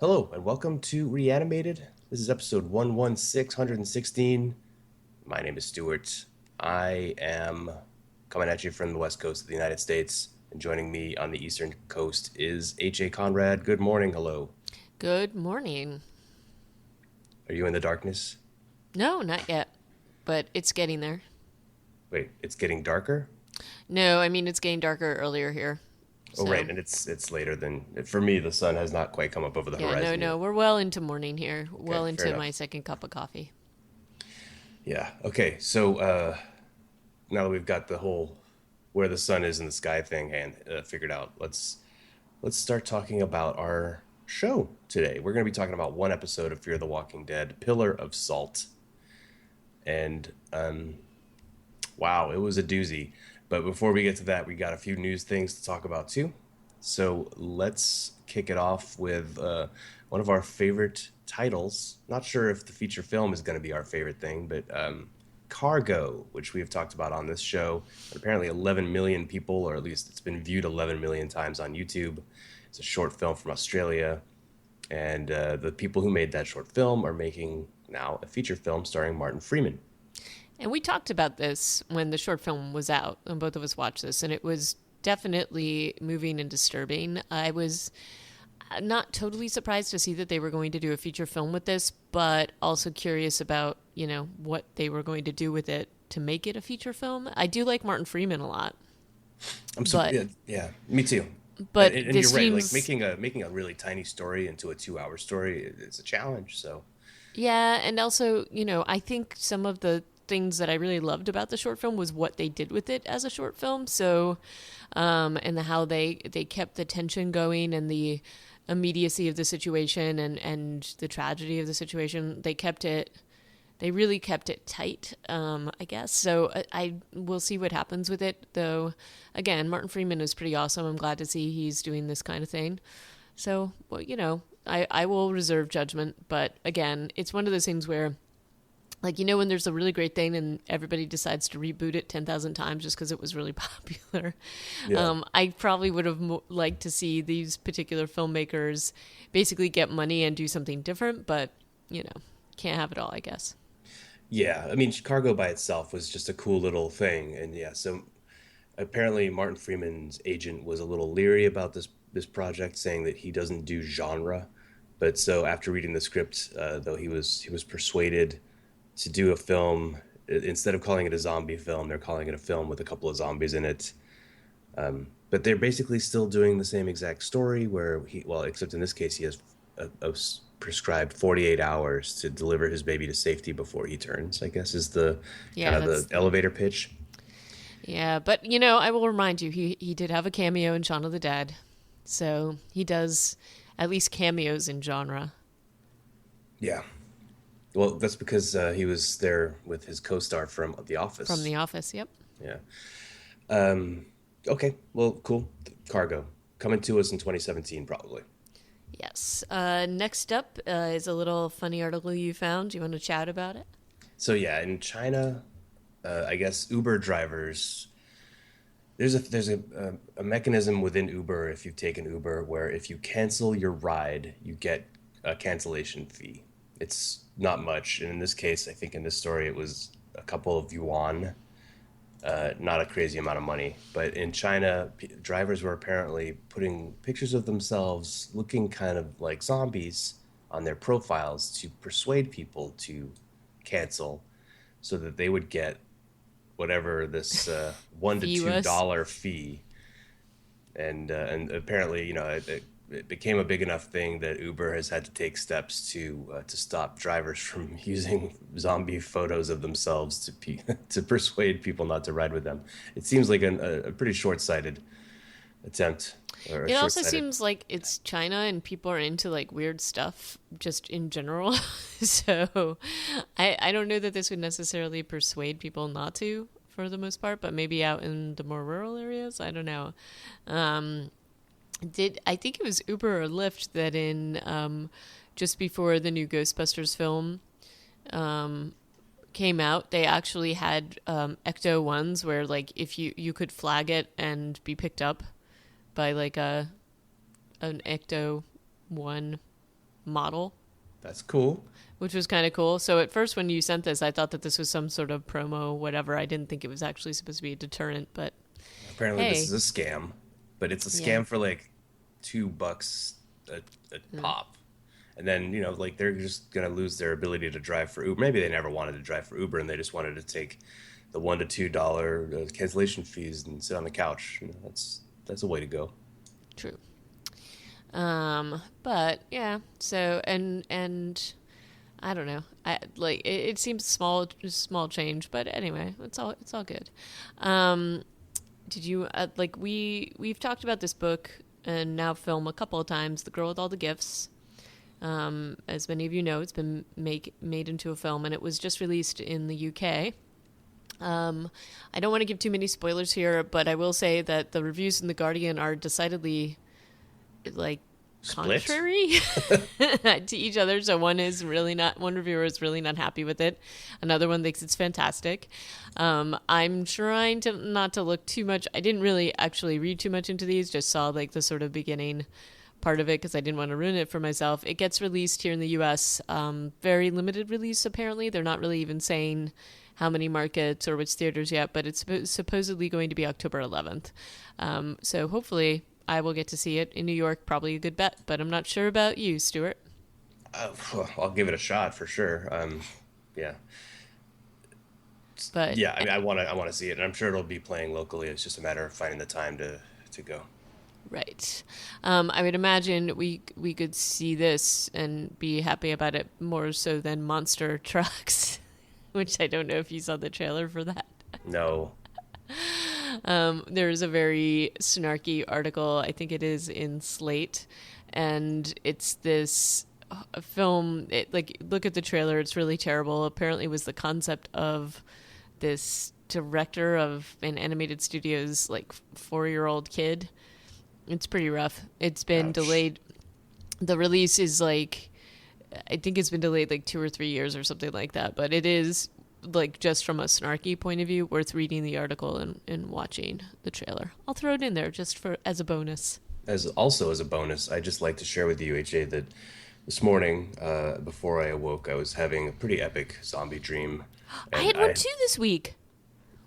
Hello and welcome to Reanimated. This is episode 116. My name is Stuart. I am coming at you from the west coast of the United States, and joining me on the eastern coast is H.A. Conrad. Good morning. Hello. Good morning. Are you in the darkness? No, not yet, but it's getting there. Wait, it's getting darker? No, I mean it's getting darker earlier here. Oh, right, So, and it's later than for me. The sun has not quite come up over the yeah, no, horizon no, yet. we're well into morning here. Okay, Well fair into my enough. second cup of coffee. Yeah. Okay. So now that we've got the whole where the sun is in the sky thing and figured out, let's start talking about our show today. We're going to be talking about one episode of Fear the Walking Dead, Pillar of Salt. And wow, it was a doozy. But before we get to that, we got a few news things to talk about too. So let's kick it off with one of our favorite titles. Not sure if the feature film is going to be our favorite thing, but Cargo, which we have talked about on this show. Apparently, 11 million people, or at least it's been viewed 11 million times on YouTube. It's a short film from Australia. And the people who made that short film are making now a feature film starring Martin Freeman. And we talked about this when the short film was out, and both of us watched this, and it was definitely moving and disturbing. I was not totally surprised to see that they were going to do a feature film with this, but also curious about, what they were going to do with it to make it a feature film. I do like Martin Freeman a lot, but Yeah, yeah, me too. but And you're this right. Like seems making a really tiny story into a 2 hour story, it's a challenge. So yeah, and also, I think some of the things that I really loved about the short film was what they did with it as a short film. So, and how they kept the tension going and the immediacy of the situation and the tragedy of the situation. They really kept it tight, I guess. So I will see what happens with it. Though, again, Martin Freeman is pretty awesome. I'm glad to see he's doing this kind of thing. So, well, I will reserve judgment. But again, it's one of those things where, like, when there's a really great thing and everybody decides to reboot it 10,000 times just because it was really popular. yeah, I probably would have liked to see these particular filmmakers basically get money and do something different, but, can't have it all, I guess. yeah. I mean, Chicago by itself was just a cool little thing, and yeah. So apparently, Martin Freeman's agent was a little leery about this project, saying that he doesn't do genre. But so after reading the script, though, he was persuaded to do a film instead of calling it a zombie film. They're calling it a film with a couple of zombies in it. But they're basically still doing the same exact story where well, except in this case, he has a prescribed 48 hours to deliver his baby to safety before he turns, I guess is the kind Yeah, of the elevator pitch. yeah, but I will remind you, he did have a cameo in Shaun of the Dead, so he does at least cameos in genre Yeah. Well, that's because he was there with his co-star from The from Office. The Office. Yep. Yeah. Um, okay. Well, cool. Cargo coming to us in 2017, probably. Yes. Next up is a little funny article you found. Do you want to chat about it? So yeah, in China, I guess Uber drivers. There's a mechanism within Uber if you've taken Uber where if you cancel your ride, you get a cancellation fee. It's not much, and in this case, I think in this story it was a couple of yuan, not a crazy amount of money. But in China, drivers were apparently putting pictures of themselves looking kind of like zombies on their profiles to persuade people to cancel so that they would get whatever this one to two US. dollar fee. And apparently, it became a big enough thing that Uber has had to take steps to stop drivers from using zombie photos of themselves to persuade people not to ride with them. It seems like a pretty short-sighted attempt, or a It also short-sighted. seems like it's China and people are into like weird stuff just in general. So I don't know that this would necessarily persuade people not to for the most part, but maybe out in the more rural areas. I don't know. Um, did I think it was Uber or Lyft that in just before the new Ghostbusters film came out, they actually had Ecto ones where like if you could flag it and be picked up by like a an Ecto one. model, That's cool. which was kind of cool. So at first, when you sent this, I thought that this was some sort of promo, whatever. I didn't think it was actually supposed to be a deterrent, but Apparently, this is hey, a scam, but it's a yeah. scam for like $2 a pop. And then, like they're just gonna lose their ability to drive for Uber. Maybe they never wanted to drive for Uber, and they just wanted to take the $1 to $2 cancellation fees and sit on the couch. That's a way to go. True. But yeah, so and I don't know. It seems small change, but anyway, it's all good. Um, did you we've talked about this book and now film a couple of times, The Girl with All the Gifts. As many of you know, it's been made into a film, and it was just released in the UK. I don't want to give too many spoilers here, but I will say that the reviews in The Guardian are decidedly like Split? contrary to each other. So one reviewer is really not happy with it. Another one thinks it's fantastic. I'm trying to not to look too much. I didn't really actually read too much into these, just saw like the sort of beginning part of it because I didn't want to ruin it for myself. It gets released here in the US, very limited release apparently. They're not really even saying how many markets or which theaters yet, but it's supposedly going to be October 11th. So hopefully I will get to see it in New York. Probably a good bet, but I'm not sure about you, Stuart. I'll give it a shot for sure. Yeah, But yeah. I mean, I want to see it, and I'm sure it'll be playing locally. It's just a matter of finding the time to go. right, I would imagine we could see this and be happy about it more so than monster trucks, which I don't know if you saw the trailer for that. No. There's a very snarky article, I think it is in Slate, and it's this film. Look at the trailer; it's really terrible. Apparently, it was the concept of this director of an animated studio's like 4-year-old kid. It's pretty rough. It's been Ouch. delayed. The release is like I think it's been delayed like 2 or 3 years or something like that. But it is like just from a snarky point of view, worth reading the article and watching the trailer. I'll throw it in there just for as a bonus. As a bonus, I just like to share with you, AJ, that this morning, before I awoke, I was having a pretty epic zombie dream, I and had one too this week.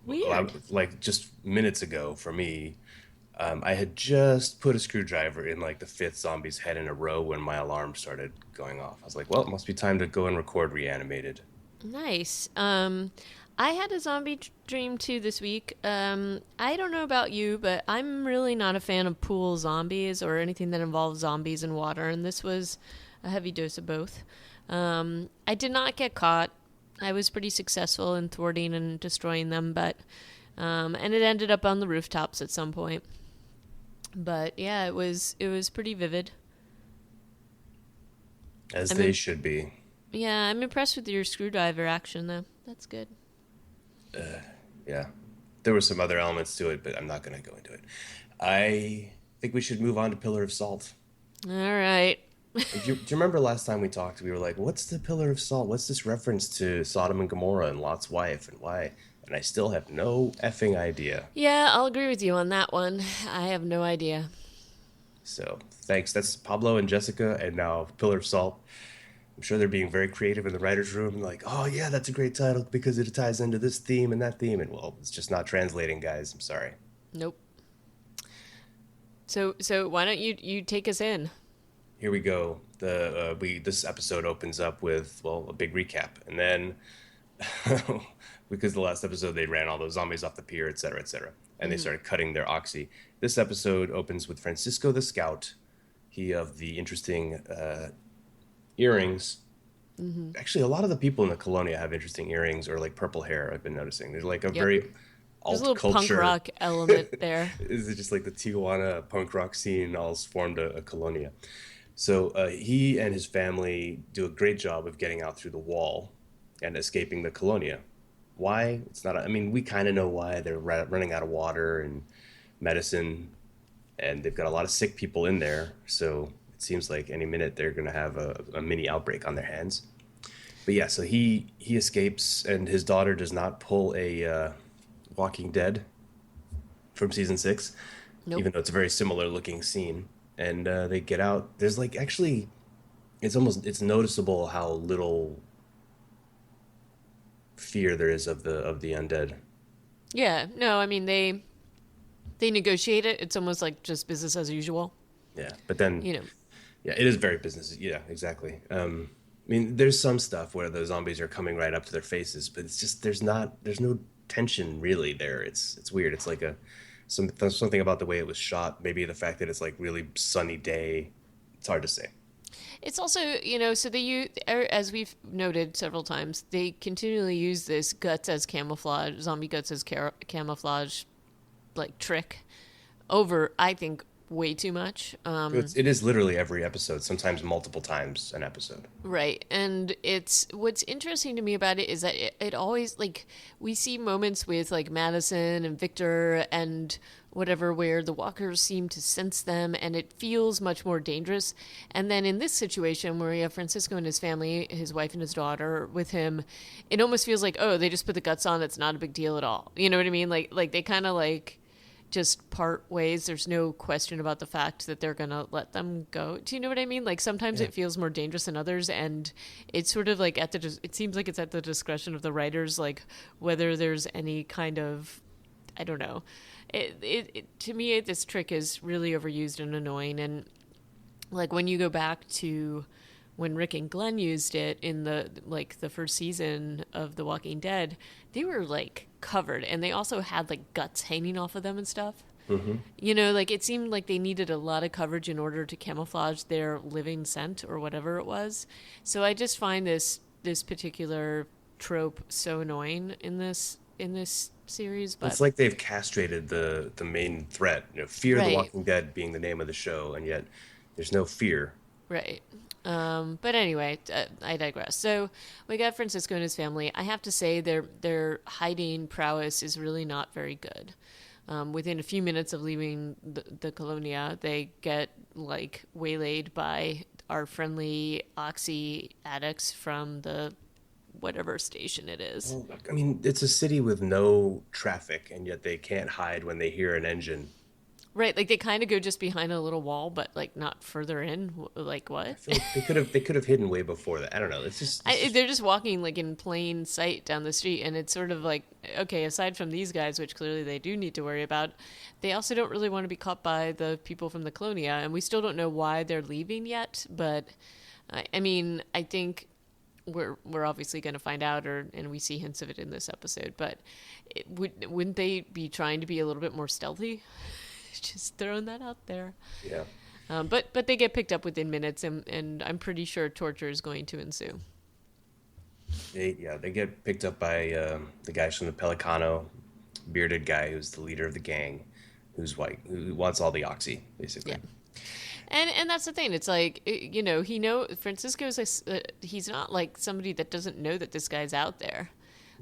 Weird. like just minutes ago for me, I had just put a screwdriver in like the fifth zombie's head in a row when my alarm started going off. I was like, well, it must be time to go and record Reanimated. Nice. I had a zombie dream too this week. I don't know about you, but I'm really not a fan of pool zombies or anything that involves zombies and water, and this was a heavy dose of both. I did not get caught. I was pretty successful in thwarting and destroying them, but and it ended up on the rooftops at some point. But yeah, it was pretty vivid. As I they mean, should be. yeah, I'm impressed with your screwdriver action though. That's good. Yeah. There were some other elements to it, but I'm not going to go into it. I think we should move on to Pillar of Salt. All right. Do you remember last time we talked? We were like, "What's the Pillar of Salt? What's this reference to Sodom and Gomorrah and Lot's wife and why?" And I still have no effing idea. Yeah, I'll agree with you on that one. I have no idea. So thanks. That's Pablo and Jessica, and now Pillar of Salt. I'm sure they're being very creative in the writers' room. Like, oh yeah, that's a great title because it ties into this theme and that theme. And well, it's just not translating, guys. I'm sorry. Nope. So why don't you take us in? Here we go. The we this episode opens up with a big recap, and then because the last episode they ran all those zombies off the pier, et cetera, and they started cutting their oxy. This episode opens with Francisco the Scout, he of the interesting earrings. Actually, a lot of the people in the colonia have interesting earrings or like purple hair. I've been noticing. There's like a Yep. very There's a alt little punk culture. rock element there. Is it just like the Tijuana punk rock scene all formed a colonia? So he and his family do a great job of getting out through the wall and escaping the colonia. Why? It's not. I mean, we kind of know why. They're running out of water and medicine, and they've got a lot of sick people in there. So it seems like any minute they're going to have a mini outbreak on their hands. But yeah, so he escapes, and his daughter does not pull a Walking Dead from season 6, Nope. even though it's a very similar looking scene. And they get out. There's like actually it's noticeable how little fear there is of the undead. Yeah, no, I mean they negotiate it. It's almost like just business as usual. Yeah, but then You know, yeah, it is very business. Yeah, exactly. I mean, there's some stuff where the zombies are coming right up to their faces, but it's just there's no tension really there. It's weird. It's like something about the way it was shot. Maybe the fact that it's like really sunny day. It's hard to say. it's also, so they use, as we've noted several times, they continually use this guts as camouflage, zombie guts as camouflage, like trick over, I think, way too much. It is literally every episode, sometimes multiple times an episode. Right. And it's what's interesting to me about it is that it always, like, we see moments with, like, Madison and Victor and whatever where the walkers seem to sense them and it feels much more dangerous. And then in this situation where you have Francisco and his family, his wife and his daughter with him, it almost feels like, oh, they just put the guts on. It's not a big deal at all. You know what I mean? Like they kind of like just part ways. There's no question about the fact that they're gonna let them go. Do you know what I mean? Like sometimes Yeah. it feels more dangerous than others, and it's sort of like it seems like it's at the discretion of the writers, like whether there's any kind of, I don't know. To me, this trick is really overused and annoying, and like when you go back to when Rick and Glenn used it in the first season of The Walking Dead, they were like covered and they also had like guts hanging off of them and stuff. Hmm. Like it seemed like they needed a lot of coverage in order to camouflage their living scent or whatever it was. So I just find this particular trope so annoying in this series, but It's like they've castrated the main threat. Fear the right. Walking Dead being the name of the show, and yet there's no fear. Right. But anyway, I digress. So we got Francisco and his family. I have to say their hiding prowess is really not very good. Within a few minutes of leaving the Colonia, they get like waylaid by our friendly Oxy addicts from the whatever station it is. Well, I mean, it's a city with no traffic, and yet they can't hide when they hear an engine. Right, like they kind of go just behind a little wall, but like not further in. Like I what? feel like they could have hidden way before that. I don't know. It's just They're just walking like in plain sight down the street, and it's sort of like, okay, aside from these guys, which clearly they do need to worry about, they also don't really want to be caught by the people from the Colonia, and we still don't know why they're leaving yet. But I mean, I think we're obviously going to find out, and we see hints of it in this episode. But wouldn't they be trying to be a little bit more stealthy? Just throwing that out there. yeah. But they get picked up within minutes, and I'm pretty sure torture is going to ensue. They get picked up by the guys from the Pelicano, bearded guy who's the leader of the gang, who's white, who wants all the oxy, Yeah. basically. And that's the thing. It's like Francisco's he's not like somebody that doesn't know that this guy's out there.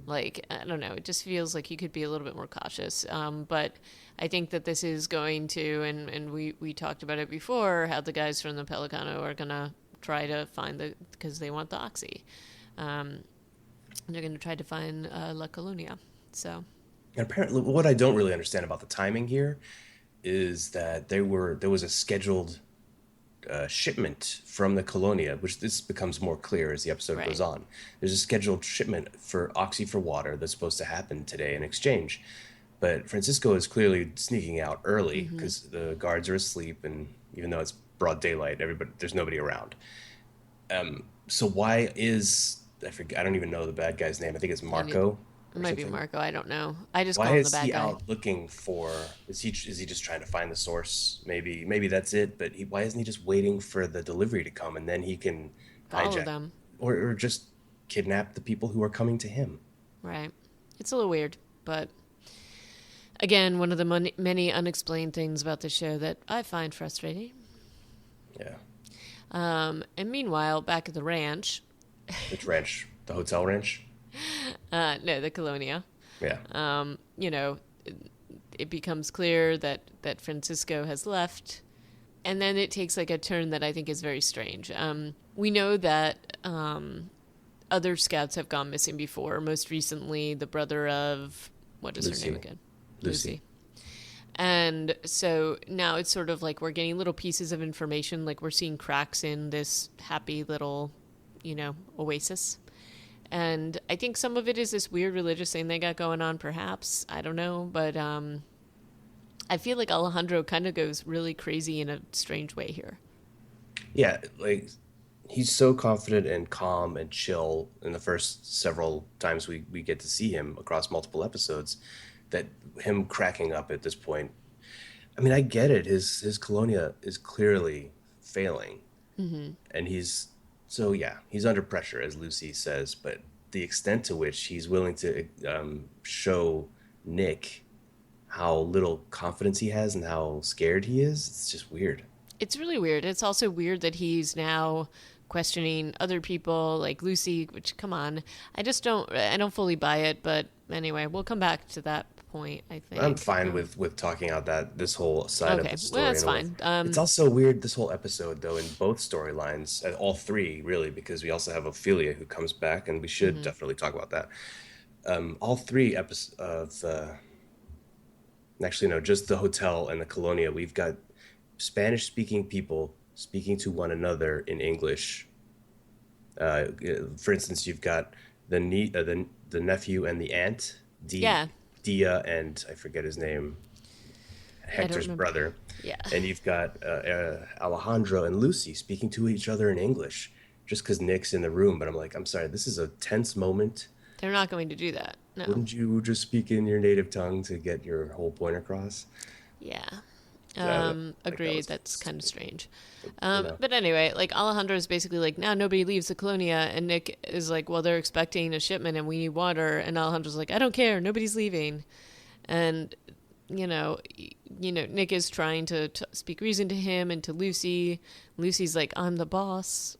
Like I don't know. It just feels like he could be a little bit more cautious. But I think that this is going to, and we talked about it before, how the guys from the Pelicano are gonna try to find because they want the oxy. Um, they're gonna try to find La Colonia. So And apparently, what I don't really understand about the timing here is that there was a scheduled shipment from the Colonia, which this becomes more clear as the episode right. goes on. There's a scheduled shipment for Oxy for water that's supposed to happen today in exchange. But Francisco is clearly sneaking out early Mm-hmm. because the guards are asleep, and even though it's broad daylight, there's nobody around. So why is I forget? I don't even know the bad guy's name. I think it's I need, Marco it or might be something. Marco. I don't know. I just Why call him the is bad he guy. out looking for? Is he just trying to find the source? Maybe that's it. But why isn't he just waiting for the delivery to come and then he can Follow hijack them. or just kidnap the people who are coming to him? Right. It's a little weird, but again, one of the many unexplained things about the show that I find frustrating. Yeah, And meanwhile, back at the ranch, which ranch? The hotel ranch? no, the Colonia, Yeah, you know, it becomes clear that Francisco has left. And then it takes like a turn that I think is very strange. We know that other scouts have gone missing before. Most recently, the brother of, what is her name Lucy. again? Lucy. Lucy. And so now it's sort of like we're getting little pieces of information, like we're seeing cracks in this happy little, oasis. And I think some of it is this weird religious thing they got going on, perhaps. I don't know. But I feel like Alejandro kind of goes really crazy in a strange way here. Yeah, like he's so confident and calm and chill in the first several times we get to see him across multiple episodes that him cracking up at this point. I mean, I get it. His colonia is clearly failing, and he's under pressure, as Lucy says. But the extent to which he's willing to show Nick how little confidence he has and how scared he is, it's just weird. It's really weird. It's also weird that he's now questioning other people like Lucy, which come on. I don't fully buy it, but anyway, we'll come back to that point, I I'm think. fine with talking out that this whole side of Okay, the well story that's and all. fine. It's also weird this whole episode though in both storylines, all three really, because we also have Ophelia who comes back, and we should definitely talk about that. All three episodes of actually no, just the hotel and the Colonia. We've got Spanish speaking people speaking to one another in English. For instance, you've got the nephew and the aunt, Yeah, Dia and I forget his name, I don't Hector's remember. brother, Yeah. and you've got Alejandro and Lucy speaking to each other in English. Just because Nick's in the room, but I'm like, I'm sorry, this is a tense moment. They're not going to do that. No. Wouldn't you just speak in your native tongue to get your whole point across? Yeah. Like that Agreed. was That's kind of stupid. strange. You know, But anyway, like Alejandro is basically like, now nobody leaves the Colonia, and Nick is like, well, they're expecting a shipment and we need water, and Alejandro's like, I don't care, nobody's leaving, and Nick is trying to speak reason to him and to Lucy. Lucy's like, I'm the boss.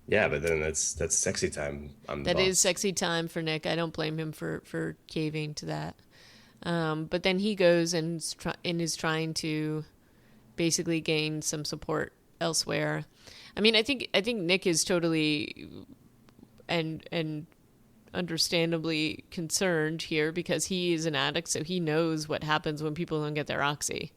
yeah, but then that's sexy time. I'm the That is boss. sexy time for Nick. I don't blame him for caving to that. But then he goes and is trying to basically gain some support elsewhere. I mean, I think Nick is totally and understandably concerned here because he is an addict, so he knows what happens when people don't get their oxy,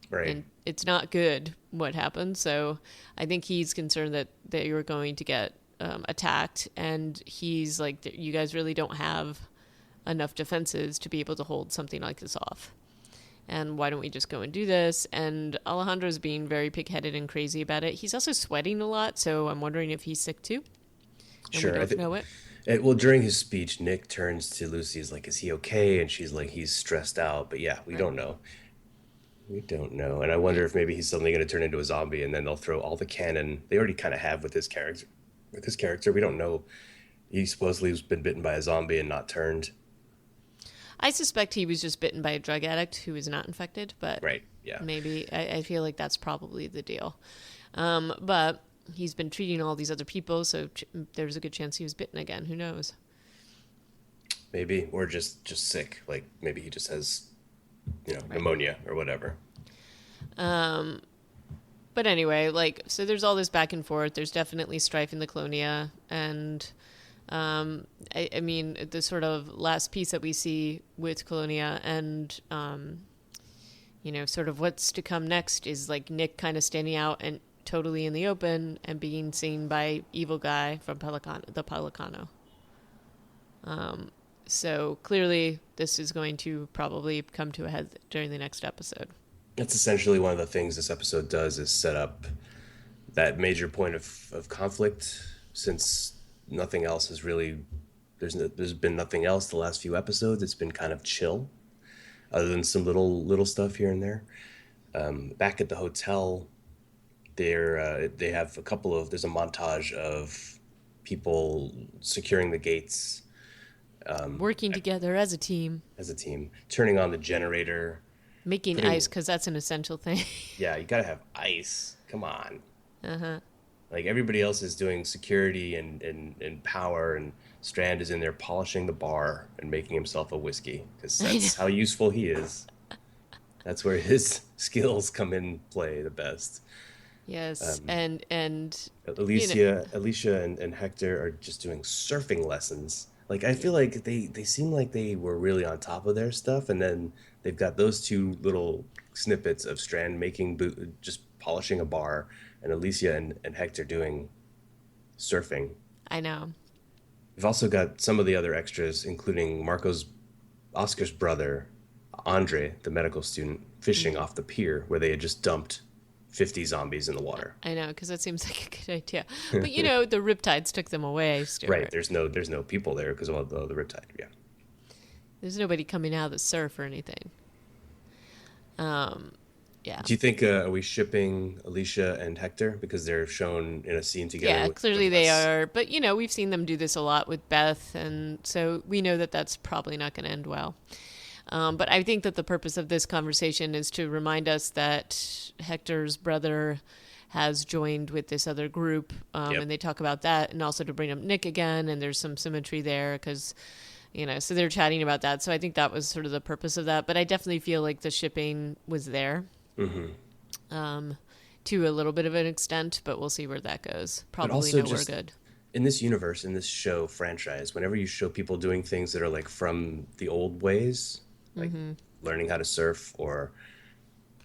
Right. and it's not good what happens. So I think he's concerned that you're going to get attacked, and he's like, you guys really don't have enough defenses to be able to hold something like this off. And why don't we just go and do this? And Alejandro's being very pig-headed and crazy about it. He's also sweating a lot, so I'm wondering if he's sick too, and we Sure. don't know it. Well, during his speech, Nick turns to Lucy. He's like, "Is he okay?" And she's like, "He's stressed out." But yeah, we Right. don't know. We don't know. And I wonder if maybe he's suddenly going to turn into a zombie, and then they'll throw all the canon they already kind of have with his character. With his character, we don't know. He supposedly has been bitten by a zombie and not turned. I suspect he was just bitten by a drug addict who is not infected, but Right. Yeah. maybe I feel like that's probably the deal. But he's been treating all these other people, so there's a good chance he was bitten again. Who knows? Maybe, or just sick. Like maybe he just has, Right. pneumonia or whatever. But anyway, like, so there's all this back and forth. There's definitely strife in the Colonia, and I mean, the sort of last piece that we see with Colonia and sort of what's to come next is like Nick kind of standing out and totally in the open and being seen by evil guy from the Pelicano. So clearly, this is going to probably come to a head during the next episode. That's essentially one of the things this episode does is set up that major point of conflict since nothing else is really there's been nothing else the last few episodes. It's been kind of chill other than some little stuff here and there. Back at the hotel, they have there's a montage of people securing the gates Working together as a team, as a team, turning on the generator, making putting ice because that's an essential thing. yeah, you gotta have ice. Come on. Like everybody else is doing security and power, and Strand is in there polishing the bar and making himself a whiskey because I that's how know. useful he is. That's where his skills come in play the best. Yes, Um, and you know, Alicia and Hector are just doing surfing lessons. Like I yeah, feel like they seem like they were really on top of their stuff, and then They've got those two little snippets of Strand just polishing a bar, and Alicia and Hector doing surfing. I know. We've also got some of the other extras, including Oscar's brother, Andre, the medical student, fishing Hmm. off the pier where they had just dumped 50 zombies in the water. I know, because that seems like a good idea. But the riptides took them away, Right. Stuart. There's no people there because of all the riptide. Yeah. There's nobody coming out of the surf or anything. Um, yeah. Do you think are we shipping Alicia and Hector because they're shown in a scene together Yeah, with clearly they less? are. But, we've seen them do this a lot with Beth, and so we know that that's probably not going to end well. But I think that the purpose of this conversation is to remind us that Hector's brother has joined with this other group, Yep. and they talk about that, and also to bring up Nick again, and there's some symmetry there because, so they're chatting about that. So I think that was sort of the purpose of that. But I definitely feel like the shipping was there Hmm. to a little bit of an extent, but we'll see where that goes. But Probably also nowhere just good. in this universe, in this show franchise, whenever you show people doing things that are like from the old ways, like Mm-hmm. learning how to surf or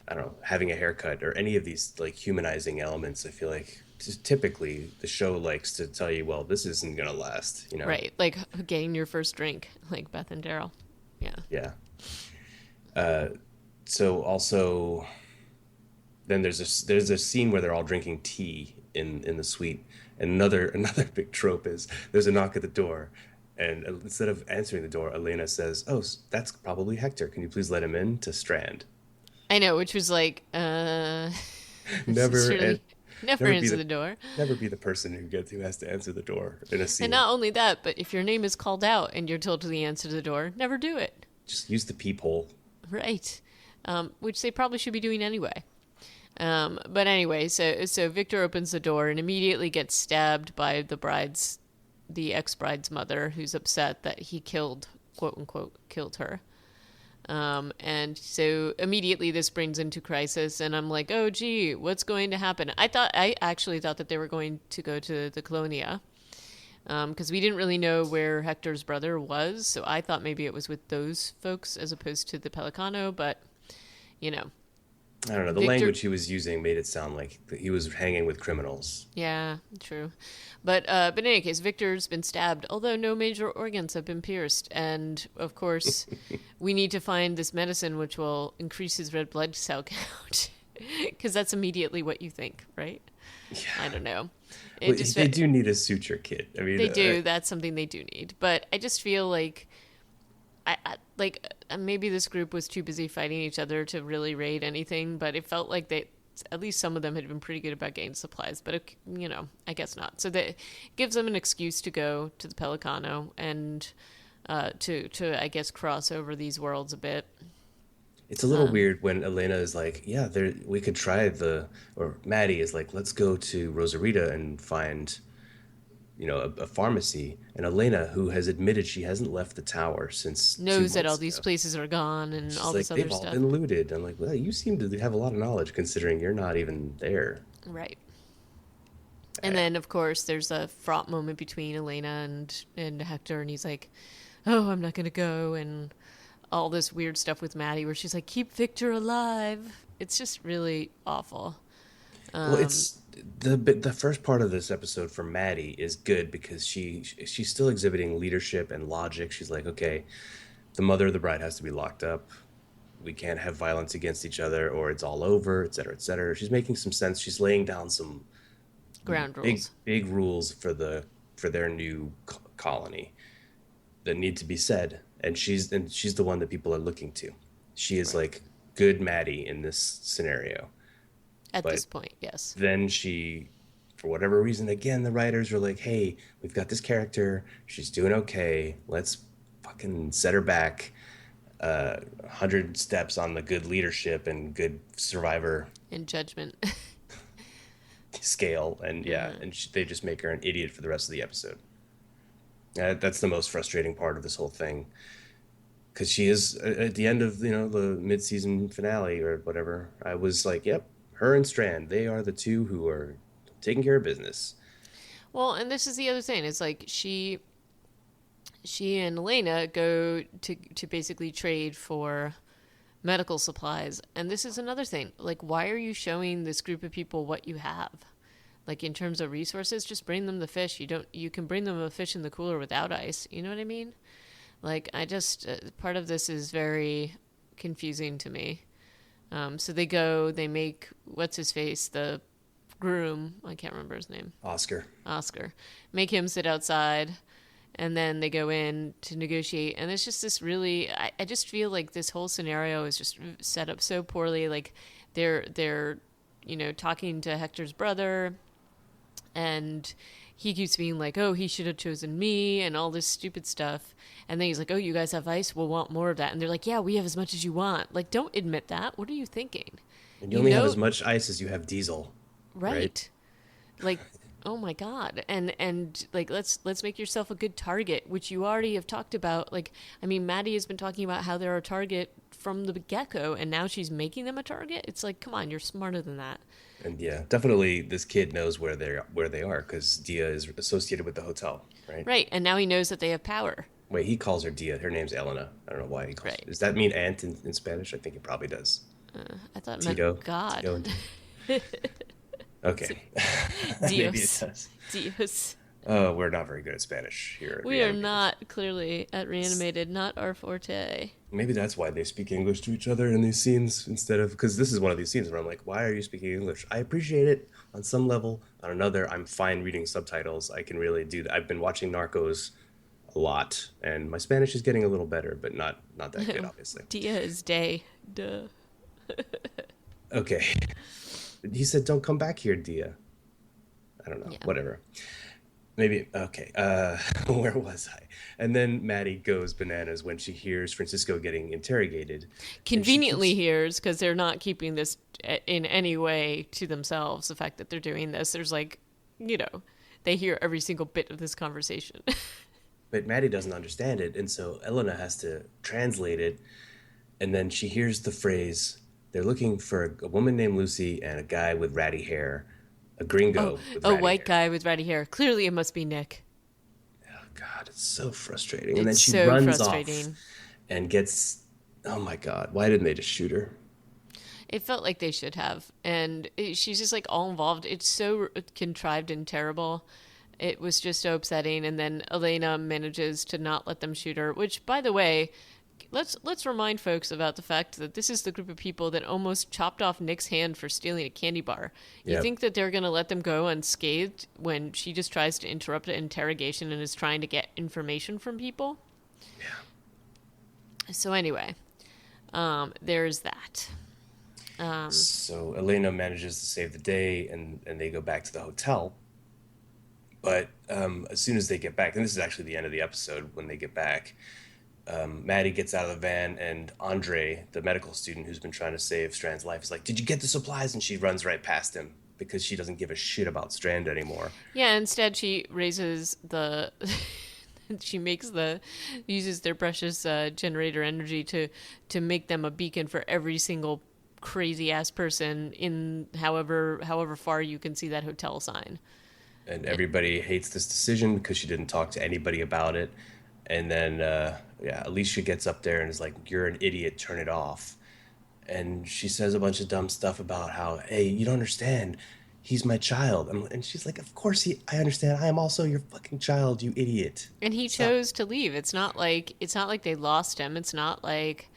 I don't know, having a haircut or any of these like humanizing elements, I feel like just typically the show likes to tell you, well, this isn't gonna last, you know? Right, like getting your first drink, like Beth and Daryl. Yeah. Yeah. So also then there's a scene where they're all drinking tea in the suite. And another big trope is there's a knock at the door. And instead of answering the door, Elena says, "Oh, that's probably Hector. Can you please let him in to Strand?" I know, which was like, this is Never and really never never be answer the the door. never be the person who has to answer the door in a And scene. not only that, but if your name is called out and you're told to the answer to the door, never do it. Just use the peephole. Right. Which they probably should be doing anyway. But anyway, so Victor opens the door and immediately gets stabbed by the ex-bride's mother, who's upset that he killed, quote unquote, killed her. And so immediately this brings into crisis, and I'm like, oh gee, what's going to happen? I actually thought that they were going to go to the Colonia, because we didn't really know where Hector's brother was, so I thought maybe it was with those folks as opposed to the Pelicano, but you know, I don't know. The Victor. language he was using made it sound like he was hanging with criminals. Yeah, true. But in any case, Victor's been stabbed, although no major organs have been pierced. And of course, we need to find this medicine which will increase his red blood cell count. Because that's immediately what you think, right? I Yeah. don't know. Well, It just they do need a suture kit. I mean, they do. That's something they do need. But I just feel like maybe this group was too busy fighting each other to really raid anything. But it felt like they, at least some of them, had been pretty good about getting supplies. But I guess not. So that gives them an excuse to go to the Pelicano and to I guess cross over these worlds a bit. it's a little Um, weird when Elena is like, "Yeah, there we could try or Maddie is like, "Let's go to Rosarita and find, a pharmacy." And Elena, who has admitted she hasn't left the tower since two knows that all months these ago, places are gone and she's all like, this other "They've all stuff. been looted." I'm like, "Well, you seem to have a lot of knowledge considering you're not even there." Right. And then, of course, there's a fraught moment between Elena and Hector, and he's like, "Oh, I'm not gonna go," and all this weird stuff with Maddie, where she's like, "Keep Victor alive." It's just really awful. Well, Um, it's the first part of this episode for Maddie is good because she's still exhibiting leadership and logic. She's like, okay, the mother of the bride has to be locked up. We can't have violence against each other, or it's all over, et cetera, et cetera. She's making some sense. She's laying down some ground big rules. big rules for their new colony that need to be said, and she's the one that people are looking to. She is Right. like good Maddie in this scenario, At but this point, yes. then she, for whatever reason, again, the writers were like, hey, we've got this character. She's doing okay. Let's fucking set her back 100 steps on the good leadership and good survivor In judgment. scale. And yeah, Uh, and they just make her an idiot for the rest of the episode. That's the most frustrating part of this whole thing. Because she is at the end of the mid-season finale or whatever. I was like, yep, her and Strand, they are the two who are taking care of business. well, and this is the other thing. It's like she and Elena go to basically trade for medical supplies. And this is another thing. Like, why are you showing this group of people what you have? Like, in terms of resources, just bring them the fish. You can bring them a fish in the cooler without ice. You know what I mean? Like, I just, part of this is very confusing to me. So they make, what's his face, the groom, I can't remember his name. Oscar. Oscar. Make him sit outside, and then they go in to negotiate. And it's just this really, I just feel like this whole scenario is just set up so poorly. Like, they're, talking to Hector's brother, and he keeps being like, oh, he should have chosen me and all this stupid stuff. And then he's like, oh, you guys have ice? We'll want more of that. And they're like, yeah, we have as much as you want. Like, don't admit that. What are you thinking? And you only have as much ice as you have diesel. Right. Like, oh my God. And like, let's make yourself a good target, which you already have talked about. Like, I mean, Maddie has been talking about how they're a target from the get-go, and now she's making them a target. It's like, come on, you're smarter than that. And yeah, definitely this kid knows where they are because Dia is associated with the hotel, right? Right. And now he knows that they have power. Wait, he calls her Dia. Her name's Elena. I don't know why he calls Right. her. Does that mean aunt in Spanish? I think it probably does. I thought it Tito. meant God. Tito and okay. Maybe it Dios. does. Dios. Oh, we're not very good at Spanish here. At We are Reanimated. not, clearly, at Reanimated, not our forte. Maybe that's why they speak English to each other in these scenes instead of because this is one of these scenes where I'm like, why are you speaking English? I appreciate it on some level. On another, I'm fine reading subtitles. I can really do that. I've been watching Narcos a lot, and my Spanish is getting a little better, but not that good, obviously. Dia is day. Duh. Okay. He said, "Don't come back here, Dia." I don't know. Yeah. Whatever. Maybe okay. Where was I? And then Maddie goes bananas when she hears Francisco getting interrogated. Conveniently hears, because they're not keeping this in any way to themselves, the fact that they're doing this. There's like, they hear every single bit of this conversation. But Maddie doesn't understand it, and so Elena has to translate it. And then she hears the phrase, "They're looking for a woman named Lucy and a guy with ratty hair, a gringo with A ratty white hair." guy with ratty hair. Clearly it must be Nick. Oh God, it's so frustrating. And then It's she so runs frustrating. off and gets. Oh my God, why didn't they just shoot her? It felt like they should have. And she's just like all involved. It's so contrived and terrible. It was just so upsetting. And then Elena manages to not let them shoot her, which, by the way, let's remind folks about the fact that this is the group of people that almost chopped off Nick's hand for stealing a candy bar. You Yep. think that they're going to let them go unscathed when she just tries to interrupt an interrogation and is trying to get information from people? Yeah. So anyway, there's that. So Elena manages to save the day, and they go back to the hotel. But as soon as they get back, and this is actually the end of the episode when they get back, Maddie gets out of the van, and Andre, the medical student who's been trying to save Strand's life, is like, "Did you get the supplies?" And she runs right past him because she doesn't give a shit about Strand anymore. Yeah, instead she raises uses their precious generator energy to make them a beacon for every single crazy ass person in however far you can see that hotel sign. And everybody hates this decision because she didn't talk to anybody about it. And then, Alicia gets up there and is like, "You're an idiot, turn it off." And she says a bunch of dumb stuff about how, "Hey, you don't understand. He's my child." And she's like, "Of course I understand. I am also your fucking child, you idiot." And he Stop. chose to leave. It's not like they lost him. It's not like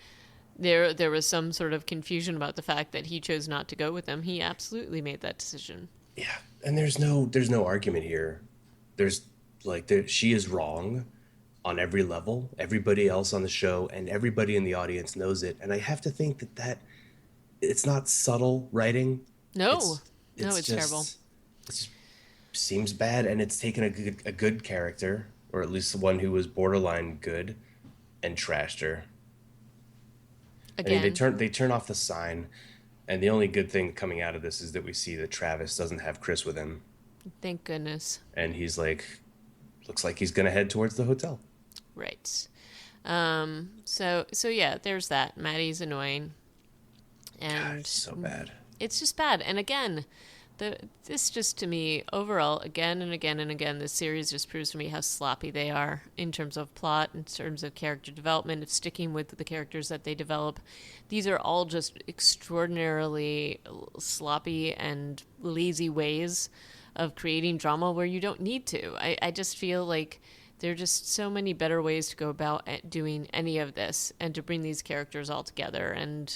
there was some sort of confusion about the fact that he chose not to go with them. He absolutely made that decision. Yeah. And there's no argument here. She is wrong on every level. Everybody else on the show and everybody in the audience knows it. And I have to think that it's not subtle writing. No, it's just, terrible. It just seems bad, and it's taken a good character, or at least one who was borderline good, and trashed her. Again, I mean, they turn off the sign, and the only good thing coming out of this is that we see that Travis doesn't have Chris with him, thank goodness. and he's like, looks like he's gonna head towards the hotel. Right. So yeah, there's that. Maddie's annoying. God, And it's so bad. it's just bad. And again, This just to me overall again and again and again this series just proves to me how sloppy they are in terms of plot, in terms of character development, of sticking with the characters that they develop. These are all just extraordinarily sloppy and lazy ways of creating drama where you don't need to. I just feel like there are just so many better ways to go about doing any of this and to bring these characters all together. And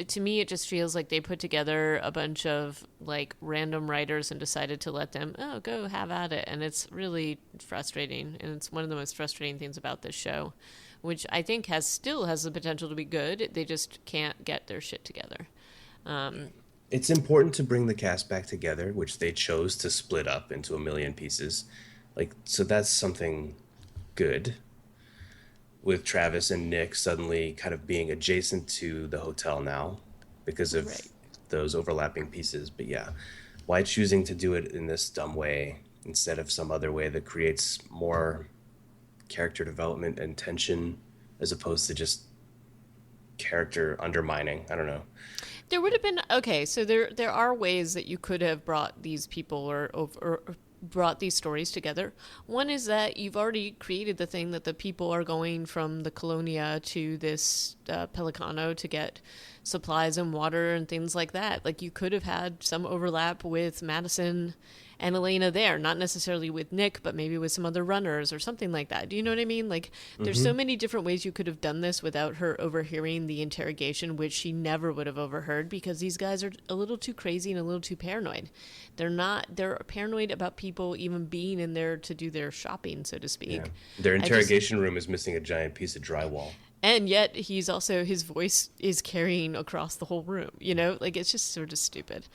to me it just feels like they put together a bunch of like random writers and decided to let them go have at it, and it's really frustrating, and it's one of the most frustrating things about this show, which I think still has the potential to be good. They just can't get their shit together. It's important to bring the cast back together, which they chose to split up into a million pieces. Like, so that's something good, with Travis and Nick suddenly kind of being adjacent to the hotel now because of Right. those overlapping pieces. But yeah, why choosing to do it in this dumb way instead of some other way that creates more character development and tension as opposed to just character undermining? I don't know. There would have been okay. So there are ways that you could have brought these people or brought these stories together. One is that you've already created the thing that the people are going from the Colonia to this Pelicano to get supplies and water and things like that. Like you could have had some overlap with Madison and Elena there, not necessarily with Nick, but maybe with some other runners or something like that. Do you know what I mean? Like there's so Mm-hmm. many different ways you could have done this without her overhearing the interrogation, which she never would have overheard because these guys are a little too crazy and a little too paranoid. They're paranoid about people even being in there to do their shopping, so to Yeah. speak. Their I just interrogation room is missing a giant piece of drywall. and yet he's also his voice is carrying across the whole room, like it's just sort of stupid.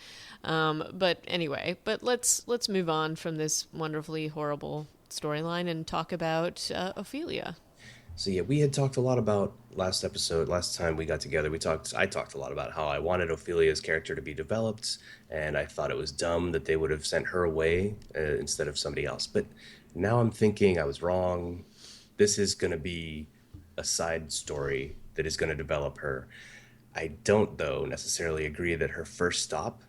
But anyway, let's move on from this wonderfully horrible storyline and talk about Ophelia. So yeah, we had talked a lot about last time we got together. I talked a lot about how I wanted Ophelia's character to be developed, and I thought it was dumb that they would have sent her away instead of somebody else. But now I'm thinking I was wrong. This is going to be a side story that is going to develop her. I don't though necessarily agree that her first stop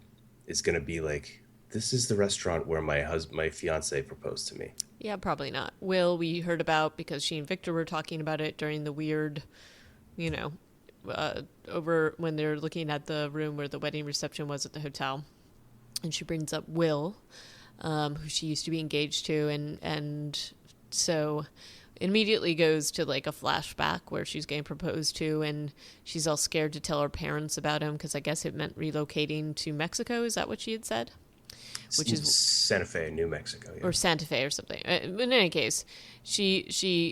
is going to be like, this is the restaurant where my fiance proposed to me. Yeah, probably not. Will, we heard about because she and Victor were talking about it during the weird, you know, over when they're looking at the room where the wedding reception was at the hotel. And she brings up Will, who she used to be engaged to, and so immediately goes to like a flashback where she's getting proposed to, and she's all scared to tell her parents about him because I guess it meant relocating to Mexico. Is that what she had said? Which is Santa Fe, New Mexico. Yeah. or Santa Fe or something. In any case, she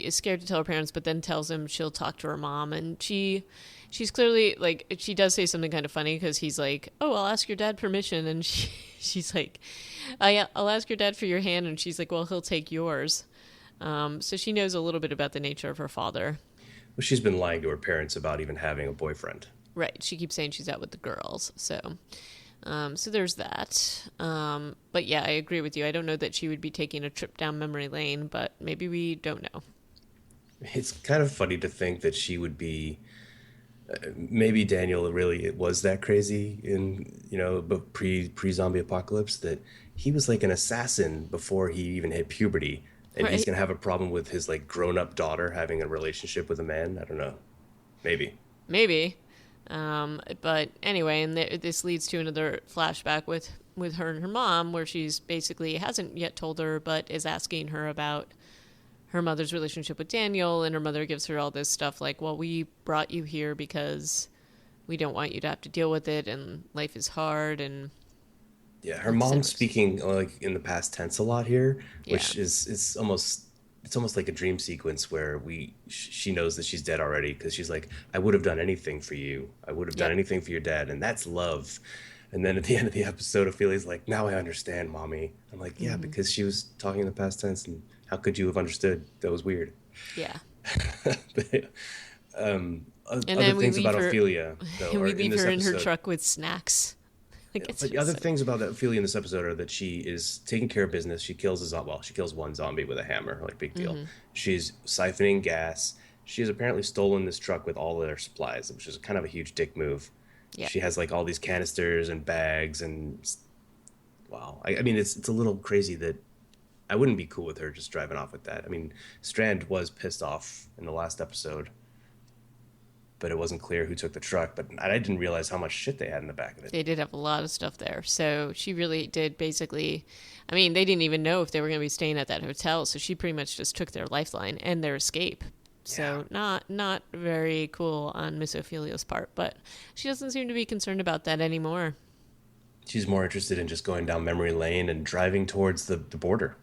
is scared to tell her parents, but then tells him she'll talk to her mom, and she's clearly like she does say something kind of funny because he's like, "Oh, I'll ask your dad permission," and she's like, I'll ask your dad for your hand," and she's like, "Well, he'll take yours." So she knows a little bit about the nature of her father. Well, she's been lying to her parents about even having a boyfriend. Right. She keeps saying she's out with the girls. So there's that. But yeah, I agree with you. I don't know that she would be taking a trip down memory lane, but maybe we don't know. It's kind of funny to think that she would be. Maybe Daniel really it was that crazy in but pre zombie apocalypse that he was like an assassin before he even hit puberty, and he's Right. gonna have a problem with his like grown up daughter having a relationship with a man. I don't know. Maybe. Maybe. But anyway, and this leads to another flashback with her and her mom, where she's basically hasn't yet told her, but is asking her about her mother's relationship with Daniel, and her mother gives her all this stuff like, "Well, we brought you here because we don't want you to have to deal with it, and life is hard," and Yeah, her etc. mom's speaking like in the past tense a lot here, Yeah. which is it's almost like a dream sequence where she knows that she's dead already because she's like, I would have done anything for you. I would have done Yep. anything for your dad, and that's love. And then at the end of the episode, Ophelia's like, now I understand, mommy. I'm like, yeah, Hmm. because she was talking in the past tense, and how could you have understood? That was weird. Yeah. But, And other then we things leave about her, Ophelia, though, and are we in leave this her in her episode. truck with snacks. Yeah, Like it's but the just other so. things about Ophelia in this episode are that she is taking care of business. She kills she kills one zombie with a hammer, like big deal. Hmm. She's siphoning gas. She has apparently stolen this truck with all of their supplies, which is kind of a huge dick move. Yeah. She has like all these canisters and bags and Wow. I mean, it's a little crazy that I wouldn't be cool with her just driving off with that. I mean, Strand was pissed off in the last episode, but it wasn't clear who took the truck. But I didn't realize how much shit they had in the back of it. They did have a lot of stuff there. So she really did basically, I mean, they didn't even know if they were going to be staying at that hotel. So she pretty much just took their lifeline and their escape. Yeah. So not very cool on Miss Ophelia's part, but she doesn't seem to be concerned about that anymore. She's more interested in just going down memory lane and driving towards the border,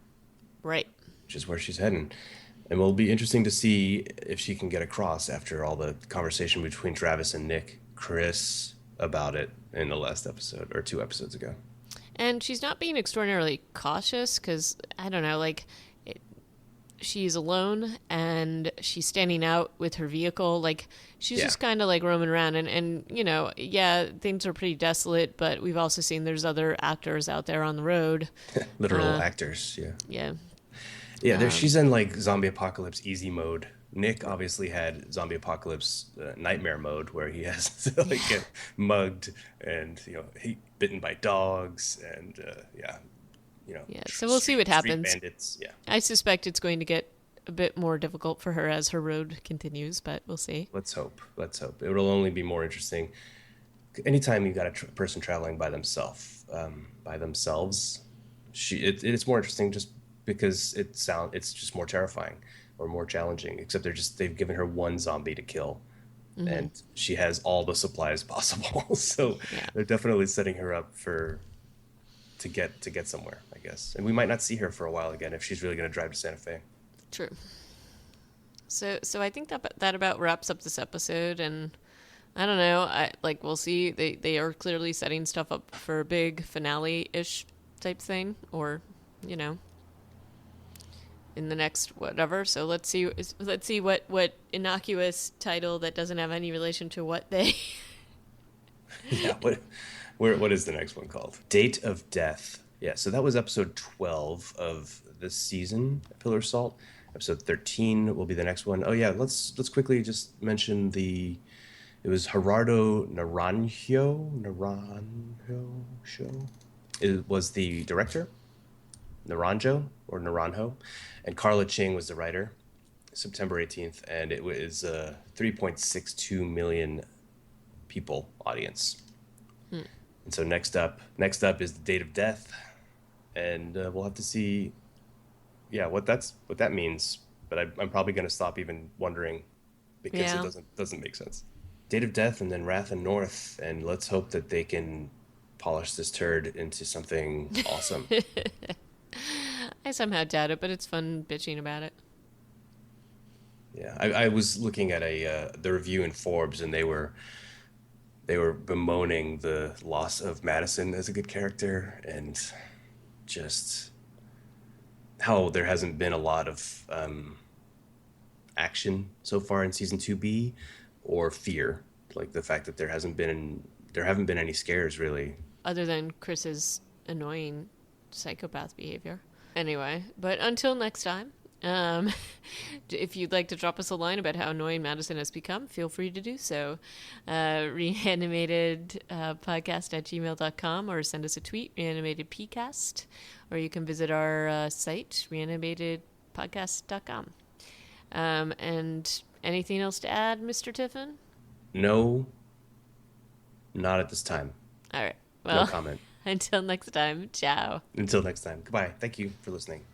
Right. which is where she's heading. And it'll be interesting to see if she can get across after all the conversation between Travis and Nick Chris about it in the last episode or 2 episodes ago. And she's not being extraordinarily cautious because, I don't know, like, she's alone and she's standing out with her vehicle. Like, she's Yeah. just kind of like roaming around. And, you know, yeah, things are pretty desolate, but we've also seen there's other actors out there on the road. Literal actors, yeah. Yeah. Yeah, she's in like zombie apocalypse easy mode. Nick obviously had zombie apocalypse nightmare mode where he has to like get mugged and he bitten by dogs and yeah, Yeah. So we'll see what street happens. bandits. Yeah, I suspect it's going to get a bit more difficult for her as her road continues, but we'll see. let's hope. Let's hope it'll only be more interesting anytime you got a person traveling by themselves. It's more interesting just because it's just more terrifying or more challenging. Except they've given her one zombie to kill, and she has all the supplies possible. So Yeah. they're definitely setting her up to get somewhere, I guess. And we might not see her for a while again if she's really going to drive to Santa Fe. True. So I think that about wraps up this episode, and I don't know. We'll see. They are clearly setting stuff up for a big finale ish type thing, or you know, in the next whatever. So let's see what innocuous title that doesn't have any relation to what they. Yeah. What is the next one called? Date of Death. Yeah. So that was episode 12 of this season, Pillar Salt. Episode 13 will be the next one. Oh yeah, let's quickly just mention it was Gerardo Naranjo show. It was the director, Naranjo, and Carla Ching was the writer. September 18th, and it was 3.62 million people audience. And so next up is the Date of Death, and we'll have to see, yeah, what that means. But I'm probably going to stop even wondering because Yeah. it doesn't make sense. Date of Death, and then Wrath and North, and let's hope that they can polish this turd into something awesome. I somehow doubt it, but it's fun bitching about it. Yeah, I was looking at the review in Forbes, and they were bemoaning the loss of Madison as a good character, and just how there hasn't been a lot of action so far in season 2B, or fear, like the fact that there haven't been any scares really. Other than Chris's annoying psychopath behavior. Anyway, but until next time, if you'd like to drop us a line about how annoying Madison has become, feel free to do so. Reanimated podcast at gmail.com, or send us a tweet, reanimatedpcast, or you can visit our site, reanimatedpodcast.com. And anything else to add, Mr. Tiffin? No, not at this time. All right. No Well, comment. until next time, ciao. Until next time. Goodbye. Thank you for listening.